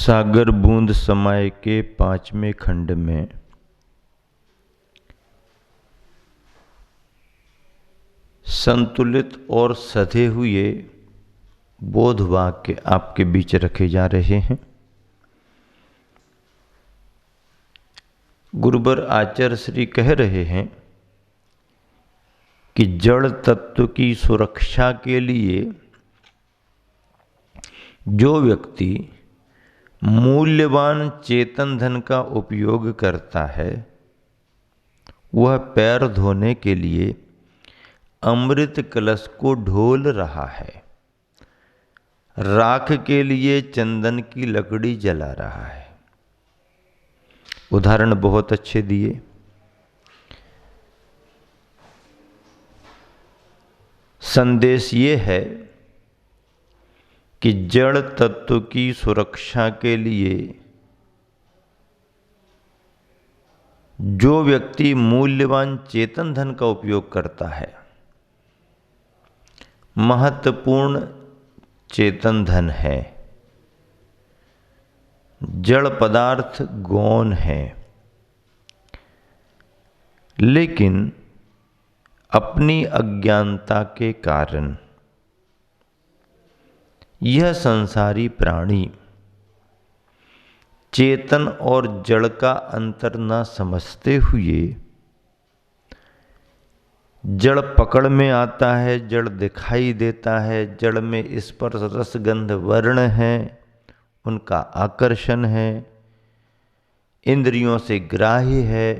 सागर बूंद समय के 5वें खंड में संतुलित और सधे हुए बोध वाक्य आपके बीच रखे जा रहे हैं। गुरुवर आचार्य श्री कह रहे हैं कि जड़ तत्व की सुरक्षा के लिए जो व्यक्ति मूल्यवान चेतन धन का उपयोग करता है वह पैर धोने के लिए अमृत कलश को ढोल रहा है, राख के लिए चंदन की लकड़ी जला रहा है। उदाहरण बहुत अच्छे दिए। संदेश ये है कि जड़ तत्व की सुरक्षा के लिए जो व्यक्ति मूल्यवान चेतन धन का उपयोग करता है, महत्वपूर्ण चेतन धन है, जड़ पदार्थ गौण है, लेकिन अपनी अज्ञानता के कारण यह संसारी प्राणी चेतन और जड़ का अंतर न समझते हुए जड़ पकड़ में आता है, जड़ दिखाई देता है, जड़ में स्पर्श रस गंध वर्ण है, उनका आकर्षण है, इंद्रियों से ग्राह्य है।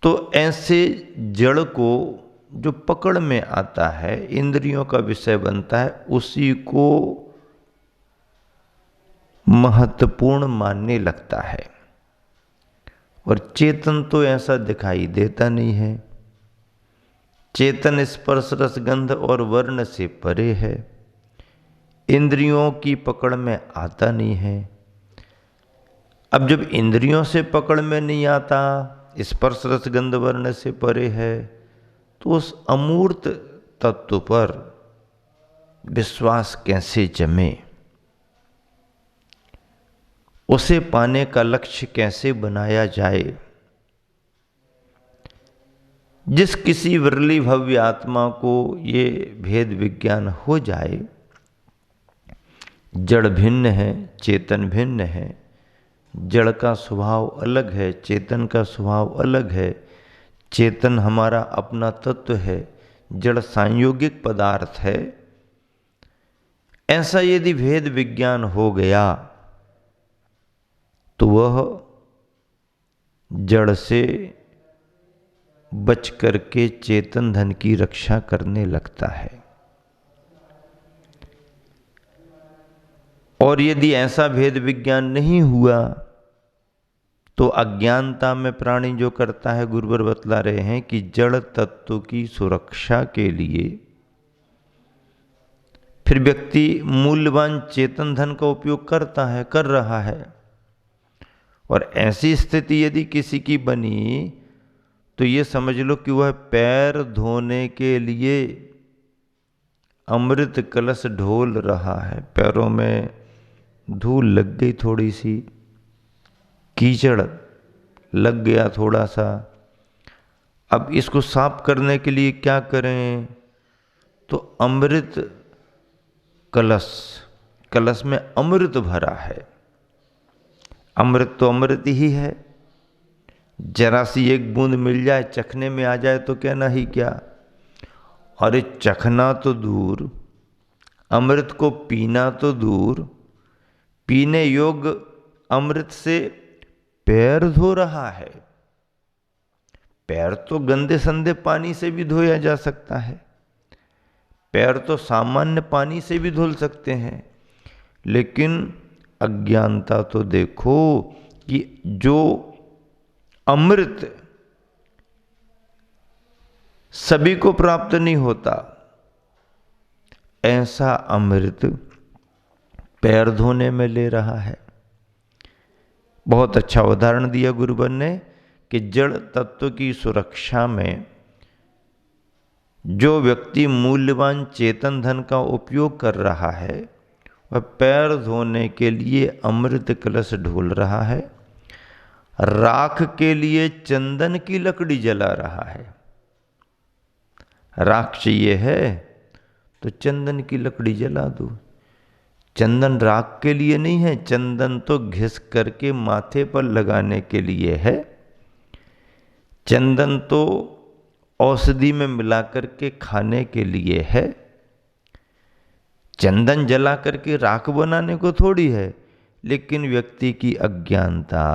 तो ऐसे जड़ को जो पकड़ में आता है, इंद्रियों का विषय बनता है, उसी को महत्वपूर्ण मानने लगता है। और चेतन तो ऐसा दिखाई देता नहीं है। चेतन स्पर्श रस गंध और वर्ण से परे है, इंद्रियों की पकड़ में आता नहीं है। अब जब इंद्रियों से पकड़ में नहीं आता, स्पर्श रस गंध वर्ण से परे है, तो उस अमूर्त तत्व पर विश्वास कैसे जमे, उसे पाने का लक्ष्य कैसे बनाया जाए। जिस किसी विरली भव्य आत्मा को ये भेद विज्ञान हो जाए, जड़ भिन्न है, चेतन भिन्न है, जड़ का स्वभाव अलग है, चेतन का स्वभाव अलग है, चेतन हमारा अपना तत्व है, जड़ सांयोगिक पदार्थ है, ऐसा यदि भेद विज्ञान हो गया तो वह जड़ से बच करके चेतन धन की रक्षा करने लगता है। और यदि ऐसा भेद विज्ञान नहीं हुआ तो अज्ञानता में प्राणी जो करता है, गुरुवर बतला रहे हैं कि जड़ तत्व की सुरक्षा के लिए फिर व्यक्ति मूल्यवान चेतन धन का उपयोग करता है, कर रहा है। और ऐसी स्थिति यदि किसी की बनी तो ये समझ लो कि वह पैर धोने के लिए अमृत कलश ढोल रहा है। पैरों में धूल लग गई, थोड़ी सी कीचड़ लग गया थोड़ा सा। अब इसको साफ करने के लिए क्या करें? तो अमृत कलश, कलश में अमृत भरा है। अमृत तो अमृत ही है, जरा सी एक बूंद मिल जाए, चखने में आ जाए तो कहना ही क्या। अरे चखना तो दूर, अमृत को पीना तो दूर, पीने योग्य अमृत से पैर धो रहा है। पैर तो गंदे संदे पानी से भी धोया जा सकता है, पैर तो सामान्य पानी से भी धुल सकते हैं। लेकिन अज्ञानता तो देखो कि जो अमृत सभी को प्राप्त नहीं होता, ऐसा अमृत पैर धोने में ले रहा है। बहुत अच्छा उदाहरण दिया गुरुवर ने कि जड़ तत्व की सुरक्षा में जो व्यक्ति मूल्यवान चेतन धन का उपयोग कर रहा है वह पैर धोने के लिए अमृत कलश ढोल रहा है, राख के लिए चंदन की लकड़ी जला रहा है। राख चाहिए है तो चंदन की लकड़ी जला दो। चंदन राख के लिए नहीं है, चंदन तो घिस करके माथे पर लगाने के लिए है। चंदन तो औषधि में मिलाकर के खाने के लिए है। चंदन जला करके राख बनाने को थोड़ी है। लेकिन व्यक्ति की अज्ञानता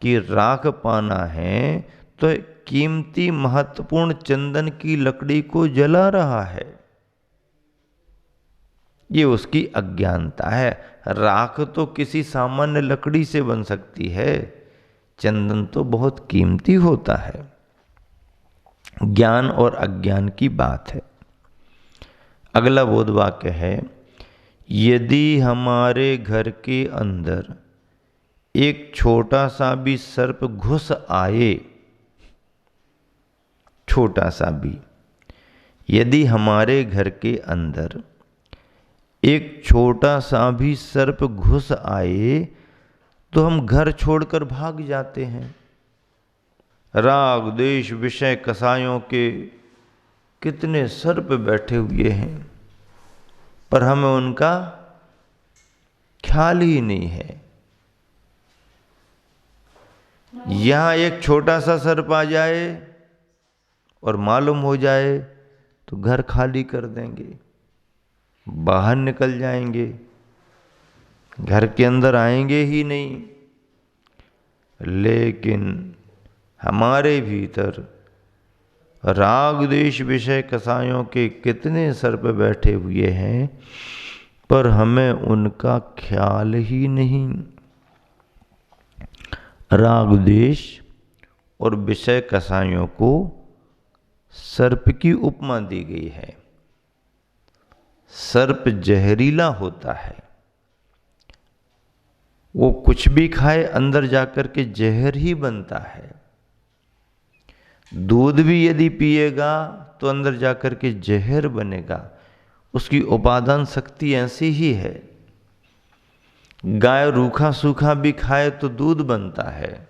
कि राख पाना है तो कीमती महत्वपूर्ण चंदन की लकड़ी को जला रहा है। ये उसकी अज्ञानता है। राख तो किसी सामान्य लकड़ी से बन सकती है, चंदन तो बहुत कीमती होता है। ज्ञान और अज्ञान की बात है। अगला बोध वाक्य है, यदि हमारे घर के अंदर एक छोटा सा भी सर्प घुस आए, छोटा सा भी, यदि हमारे घर के अंदर एक छोटा सा भी सर्प घुस आए तो हम घर छोड़कर भाग जाते हैं। राग द्वेष विषय कसायों के कितने सर्प बैठे हुए हैं, पर हमें उनका ख्याल ही नहीं है। यहां एक छोटा सा सर्प आ जाए और मालूम हो जाए तो घर खाली कर देंगे, बाहर निकल जाएंगे, घर के अंदर आएंगे ही नहीं। लेकिन हमारे भीतर राग द्वेष विषय कसायों के कितने सर्प बैठे हुए हैं, पर हमें उनका ख्याल ही नहीं। राग द्वेष और विषय कसायों को सर्प की उपमा दी गई है। सर्प जहरीला होता है, वो कुछ भी खाए अंदर जाकर के जहर ही बनता है। दूध भी यदि पिएगा तो अंदर जाकर के जहर बनेगा। उसकी उपादान शक्ति ऐसी ही है। गाय रूखा सूखा भी खाए तो दूध बनता है,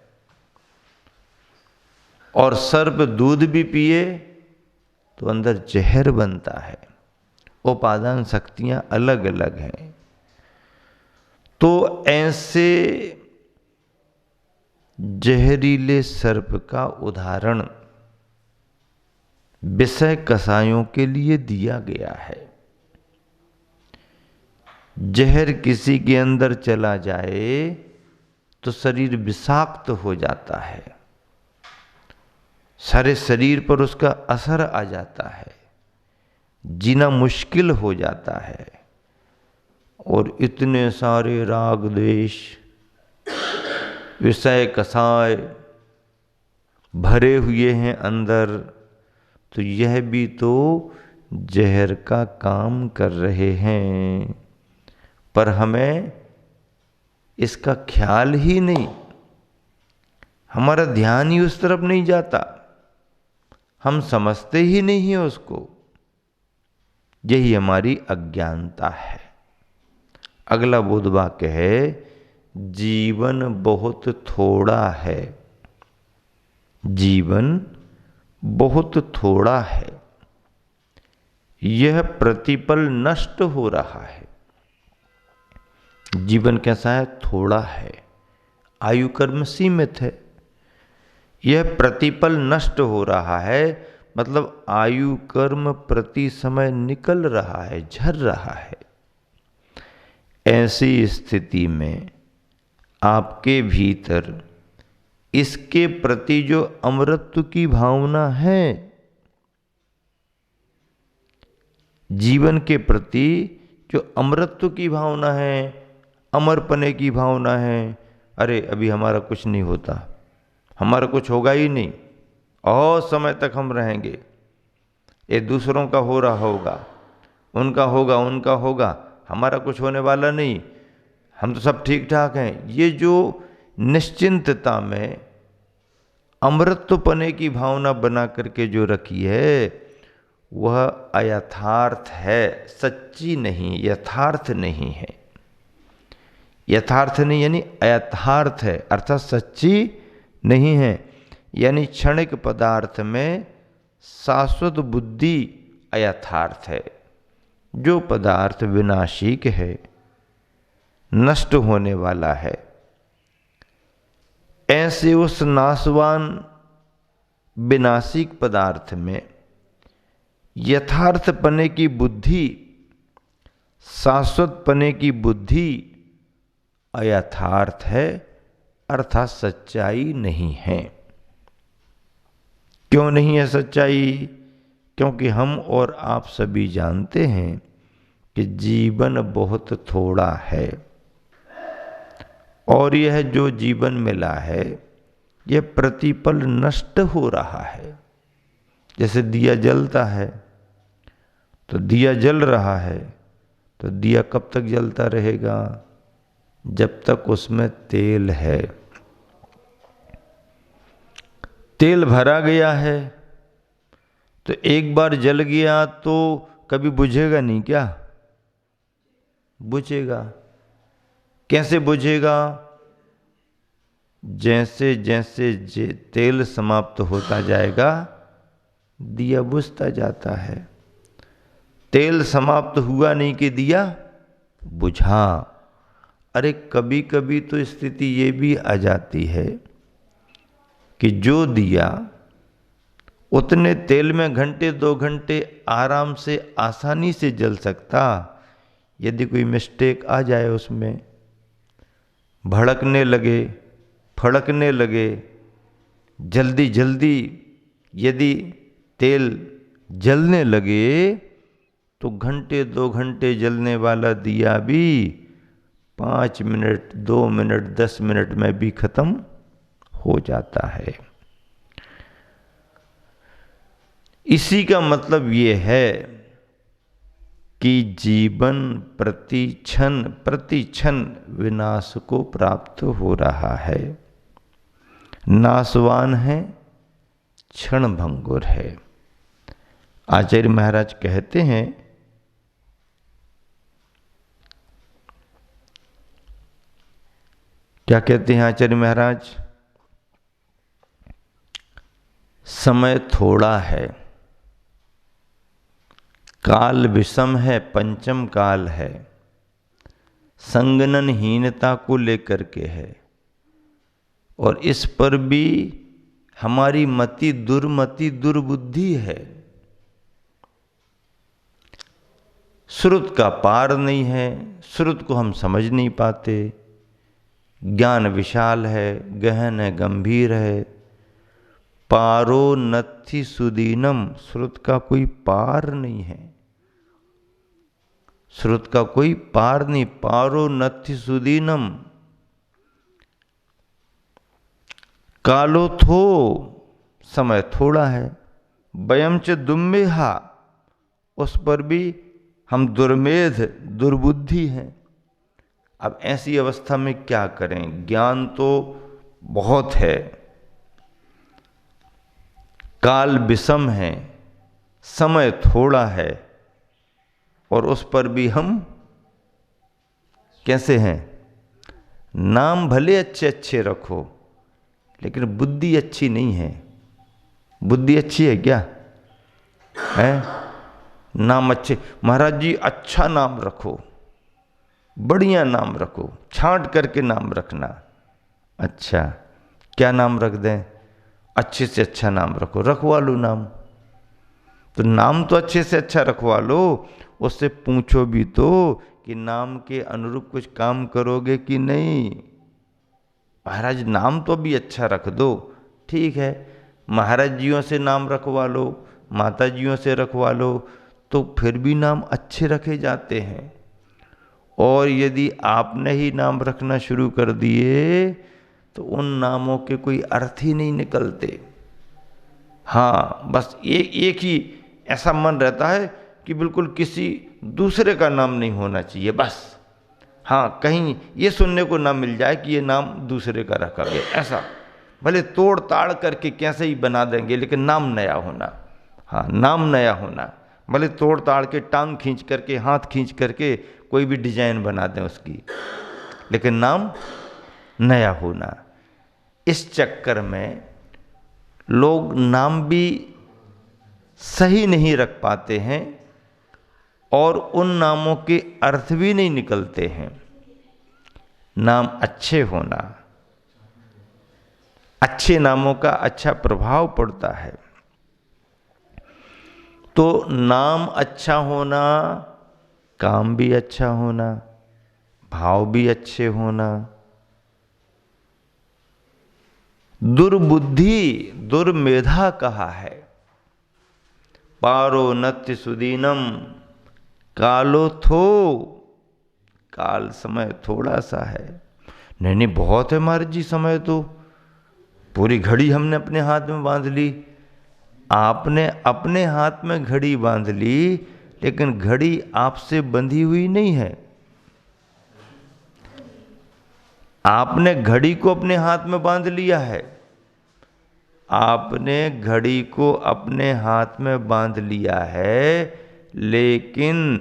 और सर्प दूध भी पिए तो अंदर जहर बनता है। उपादान शक्तियां अलग अलग हैं। तो ऐसे जहरीले सर्प का उदाहरण विषय कसायों के लिए दिया गया है। जहर किसी के अंदर चला जाए तो शरीर विषाक्त हो जाता है, सारे शरीर पर उसका असर आ जाता है, जीना मुश्किल हो जाता है। और इतने सारे राग द्वेष विषय कसाय भरे हुए हैं अंदर, तो यह भी तो जहर का काम कर रहे हैं, पर हमें इसका ख्याल ही नहीं, हमारा ध्यान ही उस तरफ नहीं जाता, हम समझते ही नहीं है उसको। यही हमारी अज्ञानता है। अगला बोध वाक्य है, जीवन बहुत थोड़ा है। जीवन बहुत थोड़ा है, यह प्रतिपल नष्ट हो रहा है। जीवन कैसा है? थोड़ा है, आयु कर्म सीमित है। यह प्रतिपल नष्ट हो रहा है, मतलब आयु कर्म प्रति समय निकल रहा है, झर रहा है। ऐसी स्थिति में आपके भीतर इसके प्रति जो अमरत्व की भावना है, जीवन के प्रति जो अमरत्व की भावना है, अमरपने की भावना है, अरे अभी हमारा कुछ नहीं होता, हमारा कुछ होगा ही नहीं, और समय तक हम रहेंगे, ये दूसरों का हो रहा होगा, उनका होगा, उनका होगा, हमारा कुछ होने वाला नहीं, हम तो सब ठीक ठाक हैं। ये जो निश्चिंतता में अमृतपने की भावना बना करके जो रखी है, वह अयथार्थ है, सच्ची नहीं, यथार्थ नहीं है। यथार्थ नहीं यानी अयथार्थ है, अर्थात सच्ची नहीं है। यानी क्षणिक पदार्थ में शाश्वत बुद्धि अयथार्थ है। जो पदार्थ विनाशिक है, नष्ट होने वाला है, ऐसे उस नाशवान विनाशिक पदार्थ में यथार्थ पने की बुद्धि, शाश्वत पने की बुद्धि अयथार्थ है, अर्थात सच्चाई नहीं है। क्यों नहीं है सच्चाई? क्योंकि हम और आप सभी जानते हैं कि जीवन बहुत थोड़ा है और यह जो जीवन मिला है यह प्रतिपल नष्ट हो रहा है। जैसे दिया जलता है तो दिया जल रहा है, तो दिया कब तक जलता रहेगा? जब तक उसमें तेल है। तेल भरा गया है तो एक बार जल गया तो कभी बुझेगा नहीं क्या? बुझेगा। कैसे बुझेगा? जैसे जैसे तेल समाप्त होता जाएगा दिया बुझता जाता है। तेल समाप्त हुआ नहीं कि दिया बुझा। अरे कभी कभी तो स्थिति ये भी आ जाती है कि जो दिया उतने तेल में घंटे 2 घंटे आराम से आसानी से जल सकता, यदि कोई मिस्टेक आ जाए उसमें, भड़कने लगे, फड़कने लगे, जल्दी जल्दी यदि तेल जलने लगे तो घंटे 2 घंटे जलने वाला दिया भी 5 मिनट, 2 मिनट, 10 मिनट में भी खत्म हो जाता है। इसी का मतलब ये है कि जीवन प्रति क्षण विनाश को प्राप्त हो रहा है, नाशवान है, क्षण भंगुर है। आचार्य महाराज कहते हैं क्या कहते हैं आचार्य महाराज? समय थोड़ा है, काल विषम है, पंचम काल है, संगननहीनता को लेकर के है, और इस पर भी हमारी मति दुर्बुद्धि है। श्रुत का पार नहीं है, श्रुत को हम समझ नहीं पाते। ज्ञान विशाल है, गहन है, गंभीर है। पारो नत्थि सुदीनम, श्रुत का कोई पार नहीं है, श्रुत का कोई पार नहीं। पारो नत्थि सुदीनम, कालो थो, समय थोड़ा है। वयम च दुम्मेहा, उस पर भी हम दुर्मेध दुर्बुद्धि हैं। अब ऐसी अवस्था में क्या करें? ज्ञान तो बहुत है, काल विषम है, समय थोड़ा है, और उस पर भी हम कैसे हैं? नाम भले अच्छे अच्छे रखो, लेकिन बुद्धि अच्छी नहीं है। बुद्धि अच्छी है क्या? है? नाम अच्छे, महाराज जी अच्छा नाम रखो, बढ़िया नाम रखो, छांट करके नाम रखना। अच्छा, क्या नाम रख दें? अच्छे से अच्छा नाम रखो, रखवा लो नाम। तो नाम तो अच्छे से अच्छा रखवा लो, उससे पूछो भी तो कि नाम के अनुरूप कुछ काम करोगे कि नहीं। महाराज नाम तो भी अच्छा रख दो, ठीक है, महाराज जियों से नाम रखवा लो, माता जियों से रखवा लो, तो फिर भी नाम अच्छे रखे जाते हैं। और यदि आपने ही नाम रखना शुरू कर दिए तो उन नामों के कोई अर्थ ही नहीं निकलते। हाँ, बस एक ही ऐसा मन रहता है कि बिल्कुल किसी दूसरे का नाम नहीं होना चाहिए, बस। हाँ, कहीं ये सुनने को ना मिल जाए कि ये नाम दूसरे का रखा गया, ऐसा। भले तोड़ ताड़ करके कैसे ही बना देंगे, लेकिन नाम नया होना। हाँ, नाम नया होना। भले तोड़ ताड़ के, टांग खींच करके, हाथ खींच करके कोई भी डिजाइन बना दें उसकी, लेकिन नाम नया होना। इस चक्कर में लोग नाम भी सही नहीं रख पाते हैं और उन नामों के अर्थ भी नहीं निकलते हैं। नाम अच्छे होना, अच्छे नामों का अच्छा प्रभाव पड़ता है। तो नाम अच्छा होना, काम भी अच्छा होना, भाव भी अच्छे होना। दुर्बुद्धि दुर्मेधा कहा है। पारो नत्य सुदीनम कालो थो, काल समय थोड़ा सा है। नहीं नहीं बहुत है महाराज जी, समय तो पूरी घड़ी हमने अपने हाथ में बांध ली। आपने अपने हाथ में घड़ी बांध ली, लेकिन घड़ी आपसे बंधी हुई नहीं है। आपने घड़ी को अपने हाथ में बांध लिया है, आपने घड़ी को अपने हाथ में बांध लिया है, लेकिन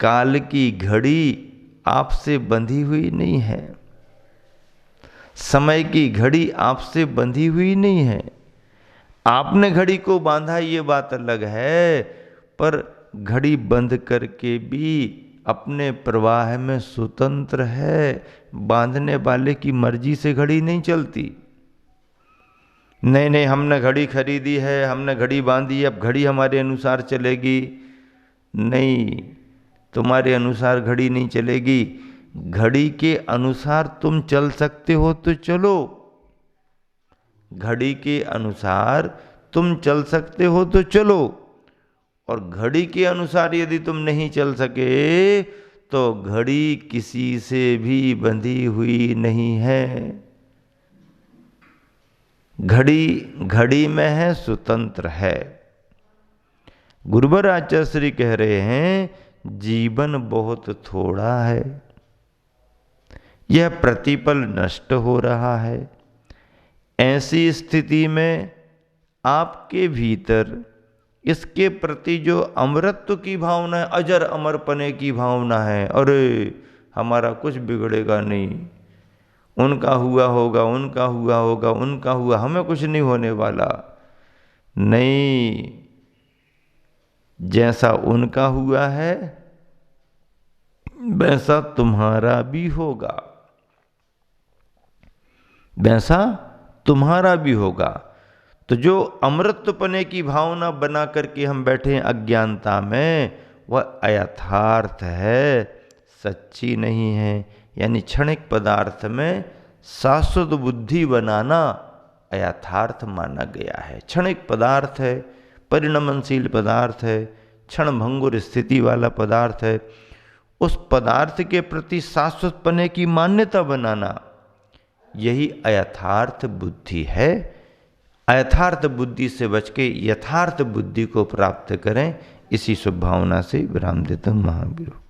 काल की घड़ी आपसे बंधी हुई नहीं है। समय की घड़ी आपसे बंधी हुई नहीं है। आपने घड़ी को बांधा ये बात अलग है, पर घड़ी बंद करके भी अपने प्रवाह में स्वतंत्र है। बांधने वाले की मर्जी से घड़ी नहीं चलती। नहीं नहीं हमने घड़ी खरीदी है, हमने घड़ी बांधी, अब घड़ी हमारे अनुसार चलेगी। नहीं, तुम्हारे अनुसार घड़ी नहीं चलेगी। घड़ी के अनुसार तुम चल सकते हो तो चलो, घड़ी के अनुसार तुम चल सकते हो तो चलो, और घड़ी के अनुसार यदि तुम नहीं चल सके तो घड़ी किसी से भी बंधी हुई नहीं है। घड़ी घड़ी में है, स्वतंत्र है। गुरुवर आचार्य श्री कह रहे हैं जीवन बहुत थोड़ा है, यह प्रतिपल नष्ट हो रहा है। ऐसी स्थिति में आपके भीतर इसके प्रति जो अमरत्व की भावना है, अजर अमरपने की भावना है, अरे हमारा कुछ बिगड़ेगा नहीं, उनका हुआ होगा, उनका हुआ होगा, उनका हुआ, हमें कुछ नहीं होने वाला। नहीं, जैसा उनका हुआ है वैसा तुम्हारा भी होगा, वैसा तुम्हारा भी होगा। तो जो अमृतपने की भावना बना करके हम बैठे हैं अज्ञानता में, वह अयथार्थ है, सच्ची नहीं है। यानी क्षणिक पदार्थ में शाश्वत बुद्धि बनाना अयथार्थ माना गया है। क्षणिक पदार्थ है, परिणमनशील पदार्थ है, क्षण भंगुर स्थिति वाला पदार्थ है। उस पदार्थ के प्रति शाश्वतपने की मान्यता बनाना, यही अयथार्थ बुद्धि है। अयथार्थ बुद्धि से बच के यथार्थ बुद्धि को प्राप्त करें, इसी शुभ भावना से विराम देता हूं महावीरों।